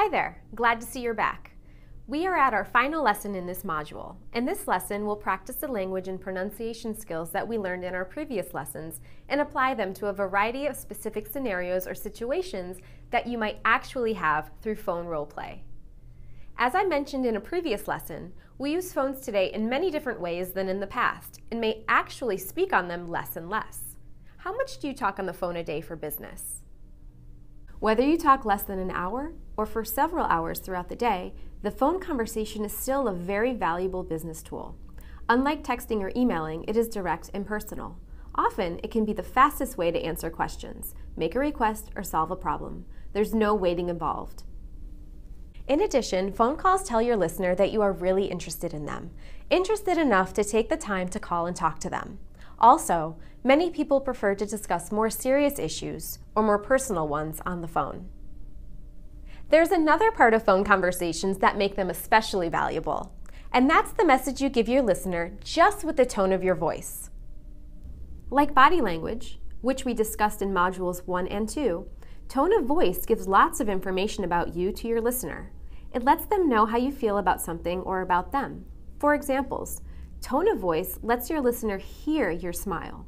Hi there, glad to see you're back. We are at our final lesson in this module. In this lesson, we'll practice the language and pronunciation skills that we learned in our previous lessons and apply them to a variety of specific scenarios or situations that you might actually have through phone role play. As I mentioned in a previous lesson, we use phones today in many different ways than in the past and may actually speak on them less and less. How much do you talk on the phone a day for business? Whether you talk less than an hour or for several hours throughout the day, the phone conversation is still a very valuable business tool. Unlike texting or emailing, it is direct and personal. Often, it can be the fastest way to answer questions, make a request, or solve a problem. There's no waiting involved. In addition, phone calls tell your listener that you are really interested in them, interested enough to take the time to call and talk to them. Also, many people prefer to discuss more serious issues or more personal ones on the phone. There's another part of phone conversations that make them especially valuable, and that's the message you give your listener just with the tone of your voice. Like body language, which we discussed in modules 1 and 2, tone of voice gives lots of information about you to your listener. It lets them know how you feel about something or about them. For examples, tone of voice lets your listener hear your smile.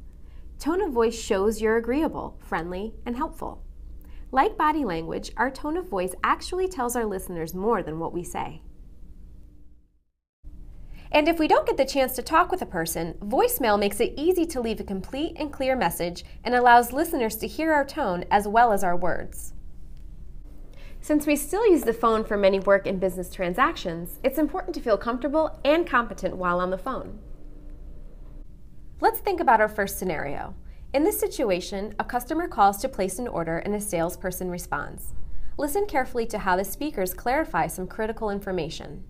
Tone of voice shows you're agreeable, friendly, and helpful. Like body language, our tone of voice actually tells our listeners more than what we say. And if we don't get the chance to talk with a person, voicemail makes it easy to leave a complete and clear message and allows listeners to hear our tone as well as our words. Since we still use the phone for many work and business transactions, it's important to feel comfortable and competent while on the phone. Let's think about our first scenario. In this situation, a customer calls to place an order and a salesperson responds. Listen carefully to how the speakers clarify some critical information.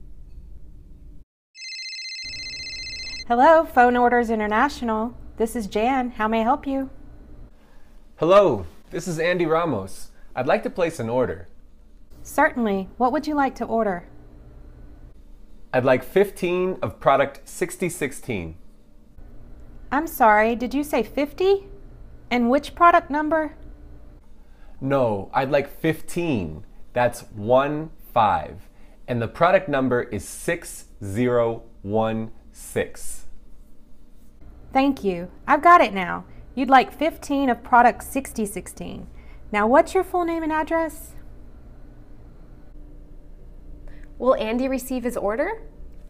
Hello, Phone Orders International. This is Jan. How may I help you? Hello, this is Andy Ramos. I'd like to place an order. Certainly. What would you like to order? I'd like 15 of product 6016. I'm sorry, did you say 50? And which product number? No, I'd like 15. That's 1-5. And the product number is 6016. Thank you. I've got it now. You'd like 15 of product 6016. Now, what's your full name and address? Will Andy receive his order?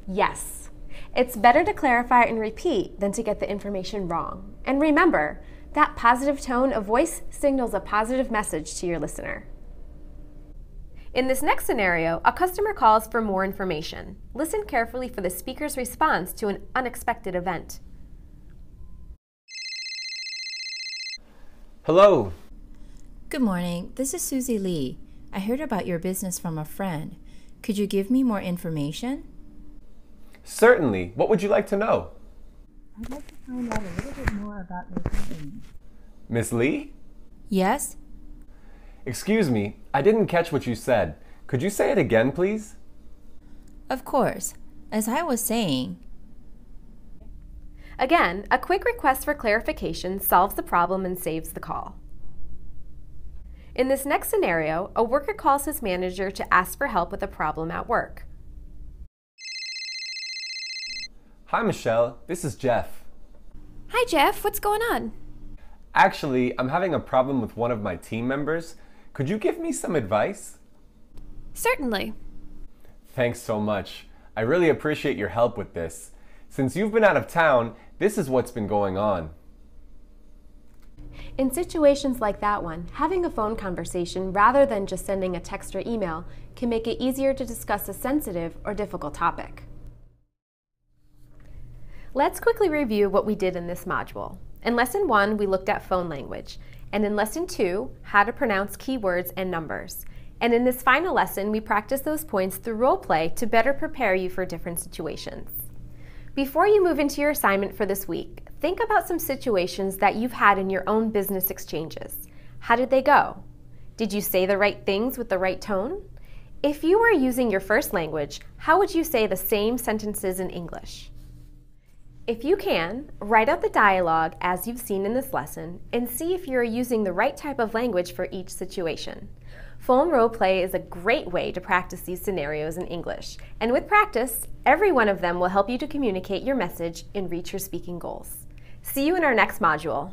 Yes. It's better to clarify and repeat than to get the information wrong. And remember, that positive tone of voice signals a positive message to your listener. In this next scenario, a customer calls for more information. Listen carefully for the speaker's response to an unexpected event. Hello. Good morning. This is Susie Lee. I heard about your business from a friend. Could you give me more information? Certainly. What would you like to know? I'd like to find out a little bit more about your company. Miss Lee? Yes? Excuse me, I didn't catch what you said. Could you say it again, please? Of course. As I was saying, Again, a quick request for clarification solves the problem and saves the call. In this next scenario, a worker calls his manager to ask for help with a problem at work. Hi, Michelle. This is Jeff. Hi, Jeff. What's going on? Actually, I'm having a problem with one of my team members. Could you give me some advice? Certainly. Thanks so much. I really appreciate your help with this. Since you've been out of town, this is what's been going on. In situations like that one, having a phone conversation rather than just sending a text or email can make it easier to discuss a sensitive or difficult topic. Let's quickly review what we did in this module. In Lesson 1, we looked at phone language, and in Lesson 2, how to pronounce keywords and numbers. And in this final lesson, we practiced those points through role play to better prepare you for different situations. Before you move into your assignment for this week, think about some situations that you've had in your own business exchanges. How did they go? Did you say the right things with the right tone? If you were using your first language, how would you say the same sentences in English? If you can, write out the dialogue as you've seen in this lesson and see if you are using the right type of language for each situation. Phone role play is a great way to practice these scenarios in English, and with practice, every one of them will help you to communicate your message and reach your speaking goals. See you in our next module.